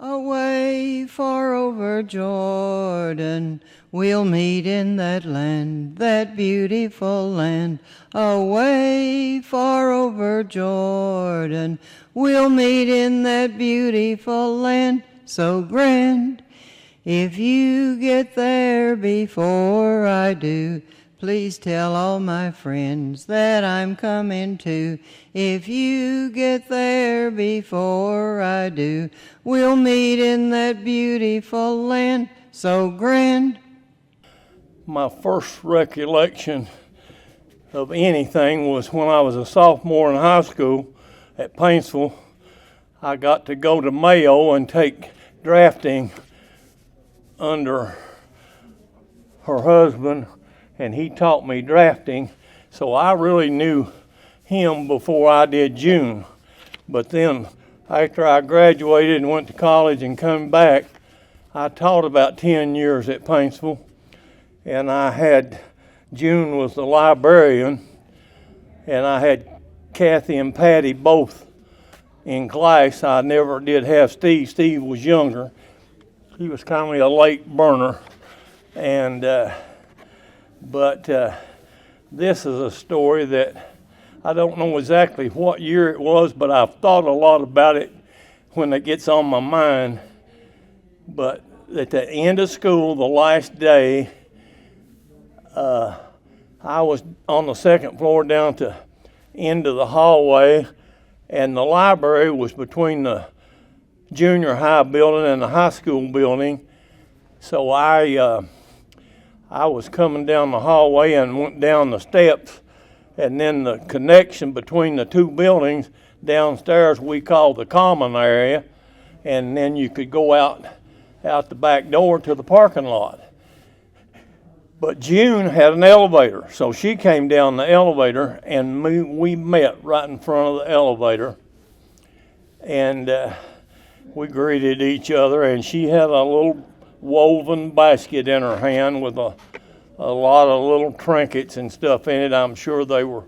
Away far over Jordan, we'll meet in that land, that beautiful land. Away far over Jordan, we'll meet in that beautiful land so grand. If you get there before I do, please tell all my friends that I'm coming too. If you get there before I do, we'll meet in that beautiful land so grand. My first recollection of anything was when I was a sophomore in high school at Paintsville. I got to go to Mayo and take drafting under her husband, and he taught me drafting, so I really knew him before I did June. But then after I graduated and went to college and come back, I taught about 10 years at Paintsville, and I had June was the librarian, and I had Kathy and Patty both in class. I never did have Steve. Steve was younger. He was kind of a late burner, and but this is a story that I don't know exactly what year it was, but I've thought a lot about it when it gets on my mind. But at the end of school, the last day, I was on the second floor down to end of the hallway, and the library was between the junior high building and the high school building. So I was coming down the hallway and went down the steps, and then the connection between the two buildings downstairs we called the common area, and then you could go out the back door to the parking lot. But June had an elevator, so she came down the elevator, and we met right in front of the elevator, and we greeted each other, and she had a little woven basket in her hand with a lot of little trinkets and stuff in it. I'm sure they were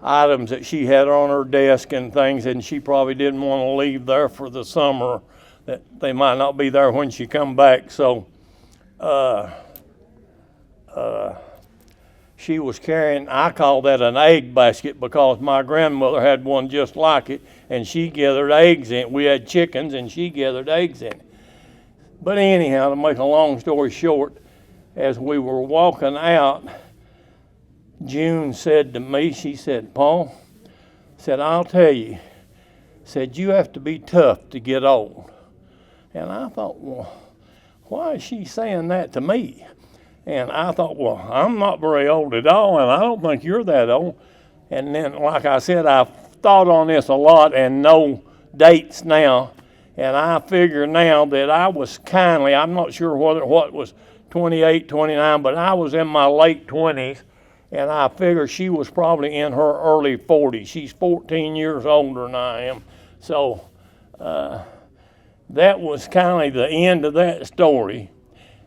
items that she had on her desk and things, and she probably didn't want to leave there for the summer, that they might not be there when she come back. So she was carrying, I call that an egg basket, because my grandmother had one just like it, and she gathered eggs in it. We had chickens, and she gathered eggs in it. But anyhow, to make a long story short, as we were walking out, June said to me, she said, "Paul," said, "I'll tell you," said, "you have to be tough to get old." And I thought, well, why is she saying that to me? And I thought, well, I'm not very old at all, and I don't think you're that old. And then, like I said, I've thought on this a lot and know dates now. And I figure now that I was I'm not sure what was 28, 29, but I was in my late 20s, and I figure she was probably in her early 40s. She's 14 years older than I am. So that was kind of the end of that story.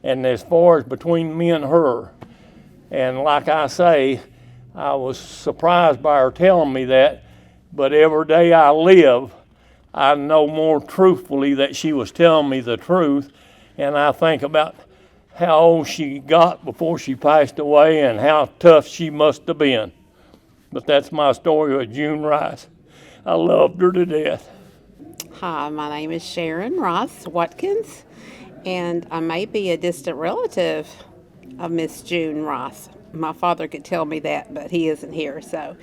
And as far as between me and her, and like I say, I was surprised by her telling me that, but every day I live, I know more truthfully that she was telling me the truth, and I think about how old she got before she passed away and how tough she must have been. But that's my story with June Rice. I loved her to death. Hi, my name is Sharon Rice Watkins, and I may be a distant relative of Miss June Rice. My father could tell me that, but he isn't here. So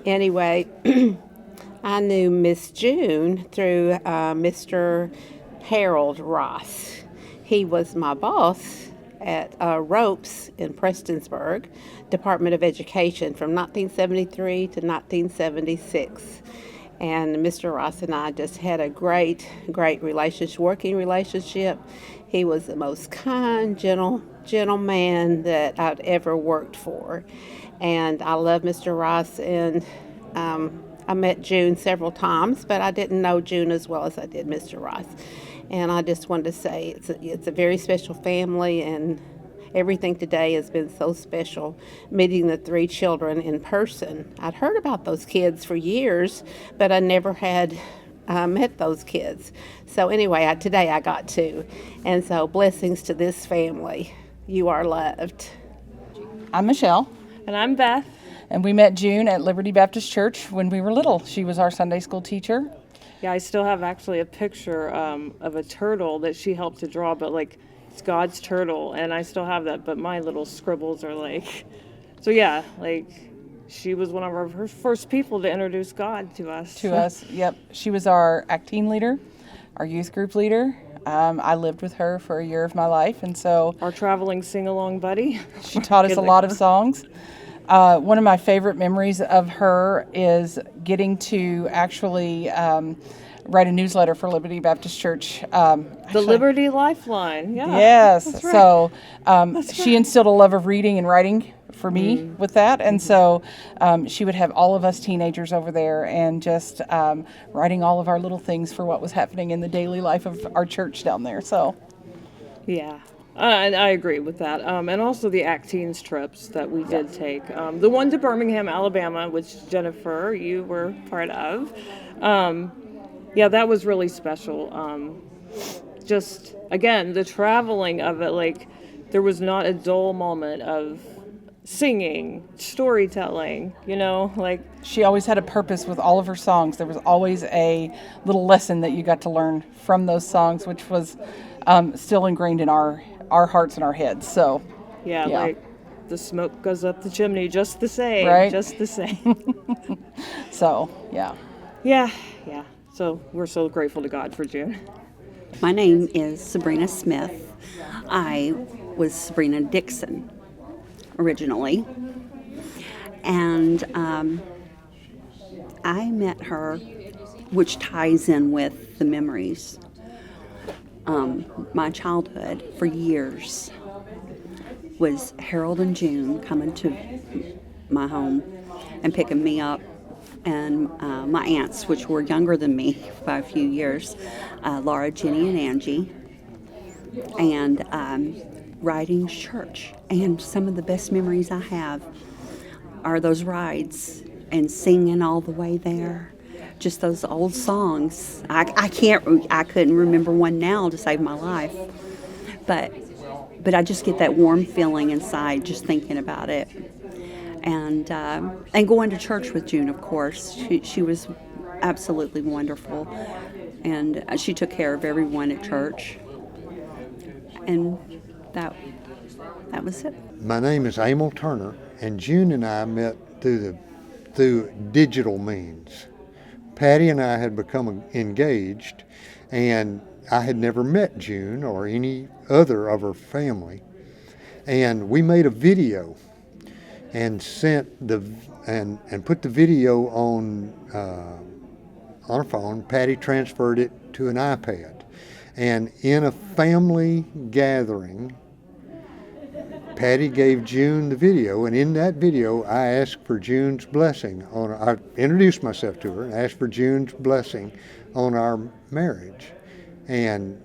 anyway, I knew Miss June through Mr. Harold Rice. He was my boss at Ropes in Prestonsburg, Department of Education, from 1973 to 1976. And Mr. Rice and I just had a great relationship, working relationship. He was the most kind, gentle man that I'd ever worked for. And I love Mr. Rice, and I met June several times, but I didn't know June as well as I did Mr. Rice. And I just wanted to say it's a very special family, and everything today has been so special, meeting the three children in person. I'd heard about those kids for years, but I never had met those kids. So anyway, today I got to. And so blessings to this family. You are loved. I'm Michelle, And I'm Beth. and we met June at Liberty Baptist Church when we were little. She was our Sunday school teacher. Yeah, I still have actually a picture of a turtle that she helped to draw, but like it's God's turtle, and I still have that, but my little scribbles are like, so yeah, like she was one of our first people to introduce God to us. Yep. She was our ACT team leader, our youth group leader. I lived with her for a year of my life, and so Our traveling sing-along buddy. she taught us a lot of songs. One of my favorite memories of her is getting to actually write a newsletter for Liberty Baptist Church. The Liberty Lifeline, yeah. Yes. That's right. So she instilled a love of reading and writing for me with that. And so she would have all of us teenagers over there and just writing all of our little things for what was happening in the daily life of our church down there. So, Yeah. And I agree with that. And also the ACT Teens trips that we did take. The one to Birmingham, Alabama, which Jennifer, you were part of. Yeah, that was really special. Just, again, the traveling of it, like, there was not a dull moment of singing, storytelling, like, she always had a purpose with all of her songs. There was always a little lesson that you got to learn from those songs, which was still ingrained in our hearts and our heads. So, yeah, like, the smoke goes up the chimney just the same. Right? Just the same. So, yeah. Yeah. So we're so grateful to God for June. My name is Sabrina Smith. I was Sabrina Dixon originally. And I met her, which ties in with the memories. My childhood for years was Harold and June coming to my home and picking me up, and my aunts, which were younger than me by a few years, Laura, Jenny, and Angie, and riding to church. And some of the best memories I have are those rides and singing all the way there. Just those old songs. I couldn't remember one now to save my life, but I just get that warm feeling inside just thinking about it. And going to church with June, of course. She was absolutely wonderful, and she took care of everyone at church. And that was it. My name is Emil Turner, and June and I met through digital means. Patty and I had become engaged, and I had never met June or any other of her family. And we made a video and and put the video on a phone. Patty transferred it to an iPad. And in a family gathering, Patty gave June the video, and in that video, I asked for June's blessing I introduced myself to her and asked for June's blessing on our marriage. And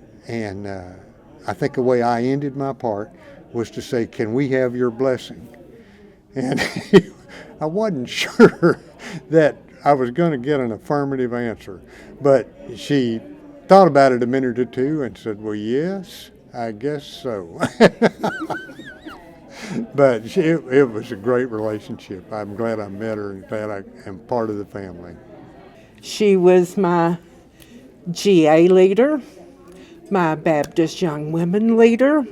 I think the way I ended my part was to say, "Can we have your blessing?" And I wasn't sure that I was going to get an affirmative answer, but she thought about it a minute or two and said, "Well, yes, I guess so." But it was a great relationship. I'm glad I met her and glad I am part of the family. She was my GA leader, my Baptist Young Women leader,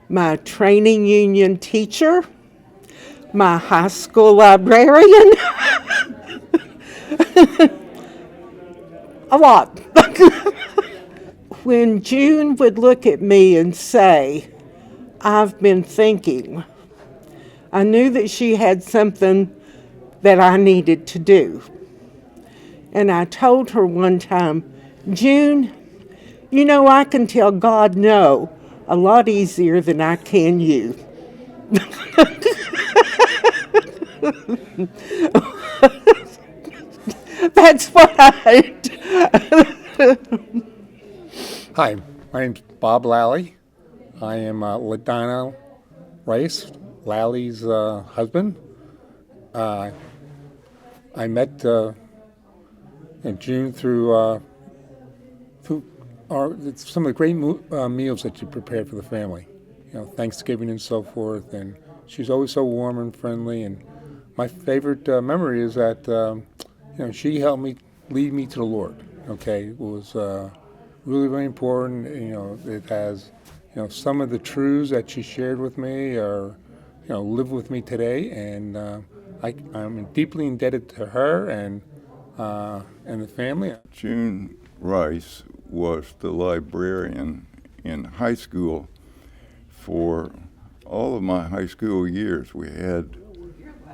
my training union teacher, my high school librarian. A lot. When June would look at me and say, "I've been thinking," I knew that she had something that I needed to do. And I told her one time, "June, I can tell God no a lot easier than I can you." That's what I Hi, my name's Bob Lally. I am LaDonna Rice, Lally's husband. I met and June through some of the great meals that you prepared for the family. Thanksgiving and so forth. And she's always so warm and friendly. And my favorite memory is that she helped me lead me to the Lord. Okay, it was really very important. It has some of the truths that she shared with me are live with me today, and I'm deeply indebted to her and the family. June Rice was the librarian in high school for all of my high school years. We had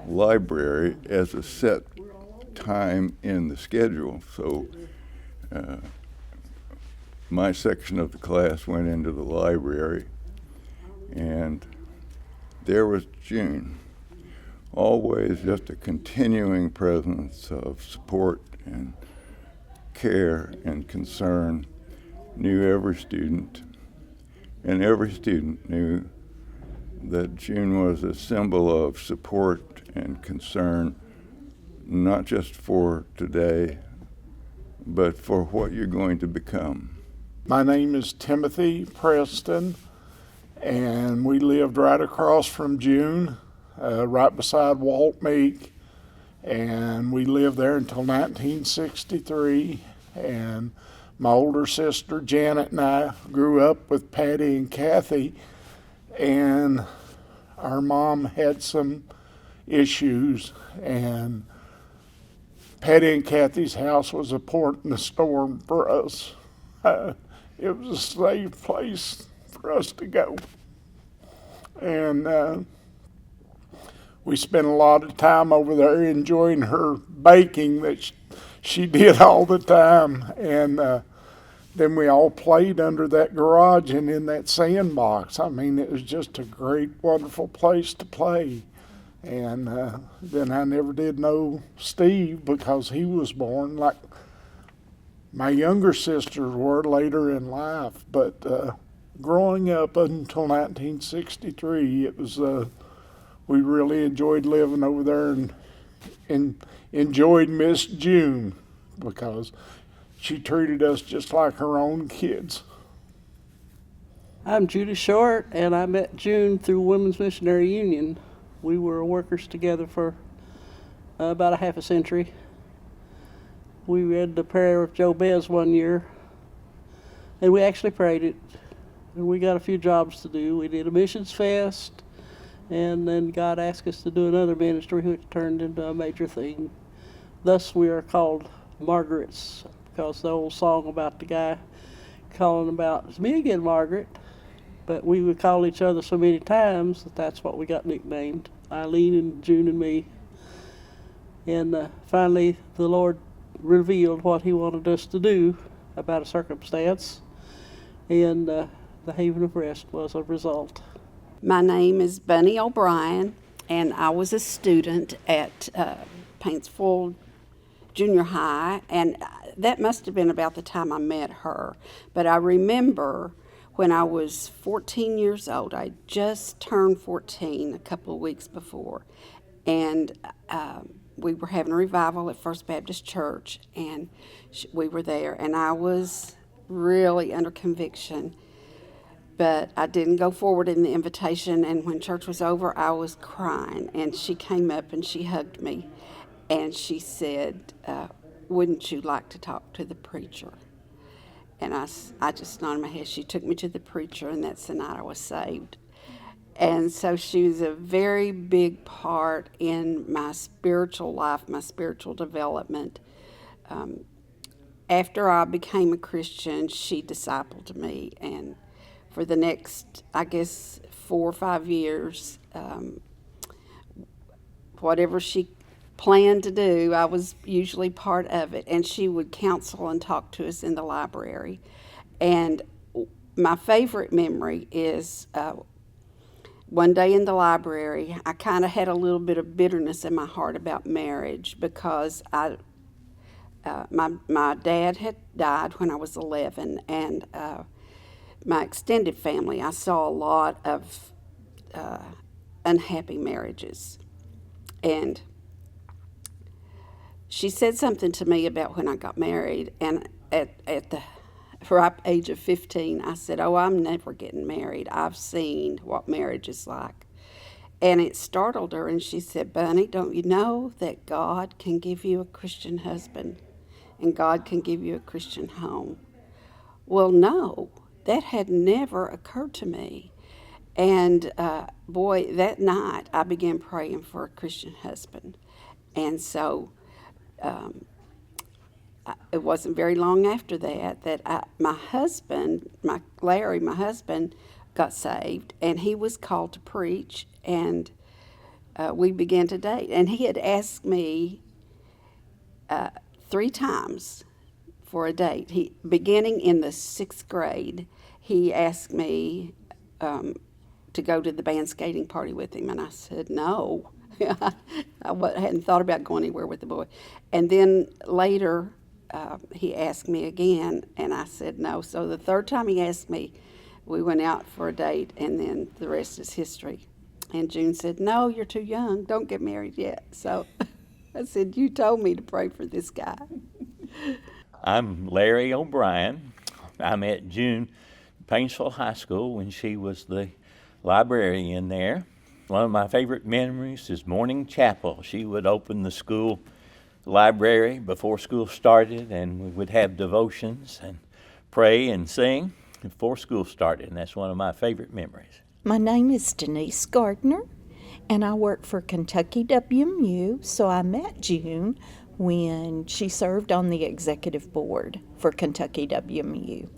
library as a set time in the schedule, so my section of the class went into the library, and there was June, always just a continuing presence of support and care and concern, knew every student, and every student knew that June was a symbol of support and concern, not just for today, but for what you're going to become. My name is Timothy Preston, and we lived right across from June, right beside Walt Meek, and we lived there until 1963. And my older sister Janet and I grew up with Patty and Kathy, and our mom had some issues, and Patty and Kathy's house was a port in the storm for us. It was a safe place for us to go. And we spent a lot of time over there enjoying her baking that she did all the time. And then we all played under that garage and in that sandbox. I mean, it was just a great, wonderful place to play. And then I never did know Steve because he was born like my younger sisters were later in life. But growing up until 1963, it was we really enjoyed living over there and enjoyed Miss June because she treated us just like her own kids. I'm Judy Short, and I met June through Women's Missionary Union. We were workers together for about a half a century. We read the prayer of Jobez one year, and we actually prayed it. And we got a few jobs to do. We did a missions fest, and then God asked us to do another ministry, which turned into a major thing. Thus we are called Margarets, because the old song about the guy calling about, "It's me again, Margaret." But we would call each other so many times that that's what we got nicknamed, Eileen and June and me. And finally, the Lord revealed what he wanted us to do about a circumstance, and the haven of rest was a result. My name is Bunny O'Brien, and I was a student at Paintsville Junior High, and that must have been about the time I met her. But I remember when I was 14 years old, I just turned 14 a couple of weeks before, and we were having a revival at First Baptist Church, and we were there, and I was really under conviction, but I didn't go forward in the invitation, and when church was over, I was crying, and she came up and she hugged me, and she said, "Wouldn't you like to talk to the preacher?" And I just nodded my head. She took me to the preacher, and that's the night I was saved. And so she was a very big part in my spiritual life, my spiritual development. After I became a Christian, she discipled me. And for the next, I guess, 4 or 5 years, whatever she planned to do, I was usually part of it. And she would counsel and talk to us in the library. And my favorite memory is one day in the library, I kind of had a little bit of bitterness in my heart about marriage because my dad had died when I was 11, and my extended family, I saw a lot of unhappy marriages. And she said something to me about when I got married, and at the ripe age of 15, I said, "Oh, I'm never getting married. I've seen what marriage is like." And it startled her, and she said, "Bunny, don't you know that God can give you a Christian husband and God can give you a Christian home?" Well, no, that had never occurred to me. And boy, that night I began praying for a Christian husband. And so it wasn't very long after that my husband, Larry, my husband, got saved, and he was called to preach, and we began to date. And he had asked me 3 times for a date. Beginning in the 6th grade, he asked me to go to the band skating party with him, and I said no. I hadn't thought about going anywhere with the boy. And then later, he asked me again, and I said no. So the 3rd time he asked me, we went out for a date, and then the rest is history. And June said, "No, you're too young. Don't get married yet." So I said, "You told me to pray for this guy." I'm Larry O'Brien. I met June at Painesville High School when she was the librarian there. One of my favorite memories is morning chapel. She would open the school library before school started, and we would have devotions and pray and sing before school started, and that's one of my favorite memories. My name is Denise Gardner, and I work for Kentucky WMU, so I met June when she served on the executive board for Kentucky WMU.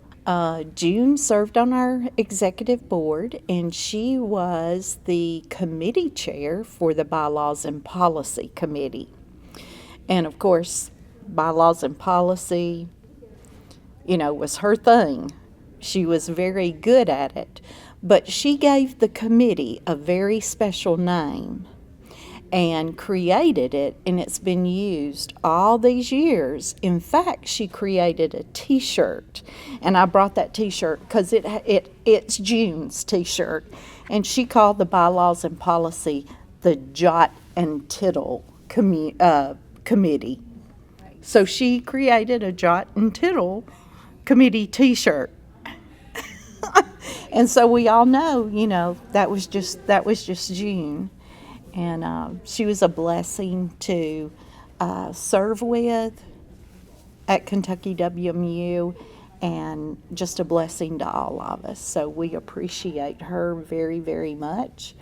June served on our executive board, and she was the committee chair for the Bylaws and Policy Committee. And of course, bylaws and policy, was her thing. She was very good at it. But she gave the committee a very special name and created it, and it's been used all these years. In fact, she created a T-shirt, and I brought that T-shirt because it's June's T-shirt, and she called the Bylaws and Policy the Jot and Tittle Committee. So she created a Jot and Tittle Committee T-shirt. And so we all know, that was just June. And she was a blessing to serve with at Kentucky WMU, and just a blessing to all of us. So we appreciate her very, very much.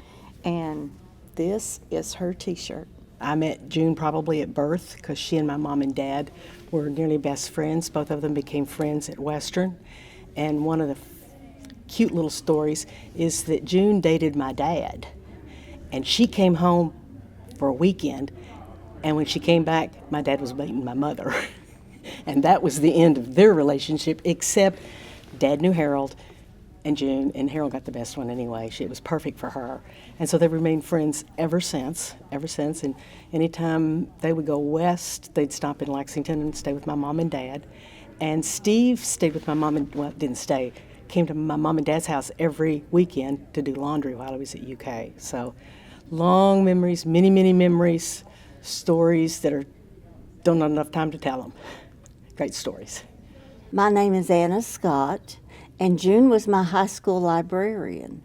And this is her T-shirt. I met June probably at birth because she and my mom and dad were nearly best friends. Both of them became friends at Western. And one of the cute little stories is that June dated my dad. And she came home for a weekend, and when she came back, my dad was beating my mother. And that was the end of their relationship, except Dad knew Harold and June, and Harold got the best one anyway. It was perfect for her. And so they've remained friends ever since. And anytime they would go west, they'd stop in Lexington and stay with my mom and dad. And Steve stayed with my mom and, didn't stay, came to my mom and dad's house every weekend to do laundry while I was at UK. So long memories, many, many memories, stories that don't have enough time to tell them. Great stories. My name is Anna Scott, and June was my high school librarian.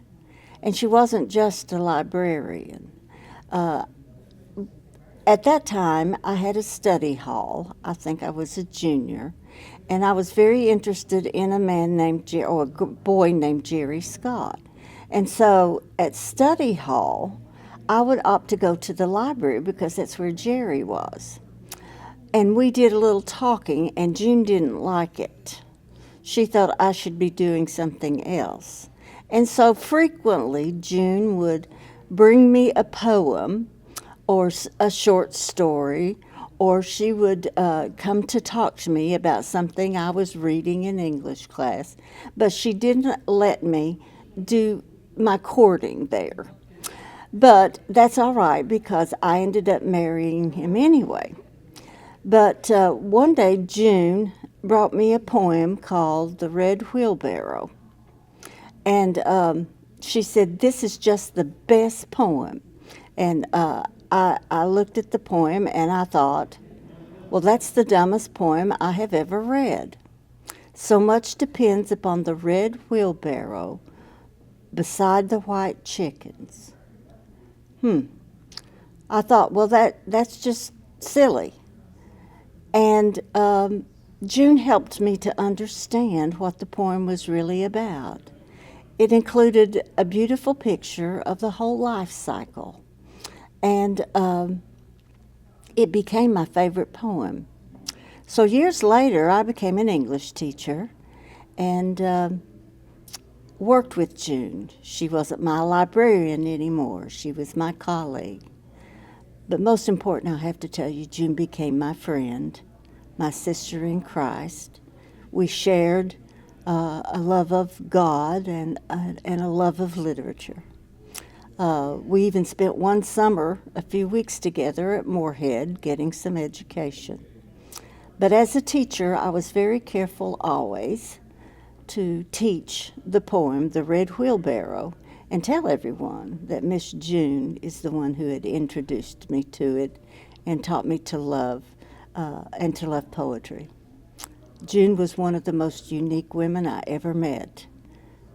And she wasn't just a librarian. At that time, I had a study hall. I think I was a junior. And I was very interested in a boy named Jerry Scott. And so at study hall, I would opt to go to the library because that's where Jerry was. And we did a little talking, and June didn't like it. She thought I should be doing something else. And so frequently, June would bring me a poem or a short story, or she would come to talk to me about something I was reading in English class. But she didn't let me do my courting there. But that's all right because I ended up marrying him anyway. But one day, June brought me a poem called The Red Wheelbarrow. And she said, "This is just the best poem." And I looked at the poem and I thought, Well, that's the dumbest poem I have ever read. So much depends upon the red wheelbarrow beside the white chickens. I thought, well, that's just silly. And June helped me to understand what the poem was really about. It included a beautiful picture of the whole life cycle, and it became my favorite poem. So years later, I became an English teacher and worked with June. She wasn't my librarian anymore. She was my colleague. But most important, I have to tell you, June became my friend, my sister in Christ. We shared a love of God and a love of literature. We even spent one summer, a few weeks together at Moorhead, getting some education. But as a teacher, I was very careful always to teach the poem, The Red Wheelbarrow, and tell everyone that Miss June is the one who had introduced me to it and taught me to love poetry. June was one of the most unique women I ever met.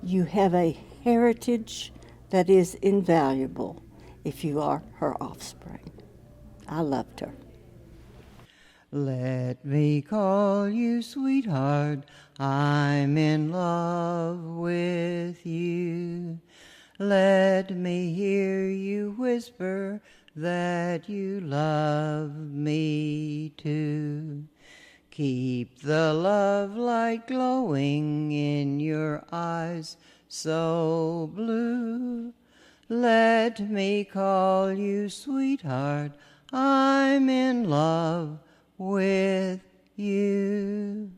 You have a heritage that is invaluable if you are her offspring. I loved her. Let me call you sweetheart, I'm in love with you. Let me hear you whisper that you love me too. Keep the love light glowing in your eyes so blue. Let me call you sweetheart, I'm in love with you.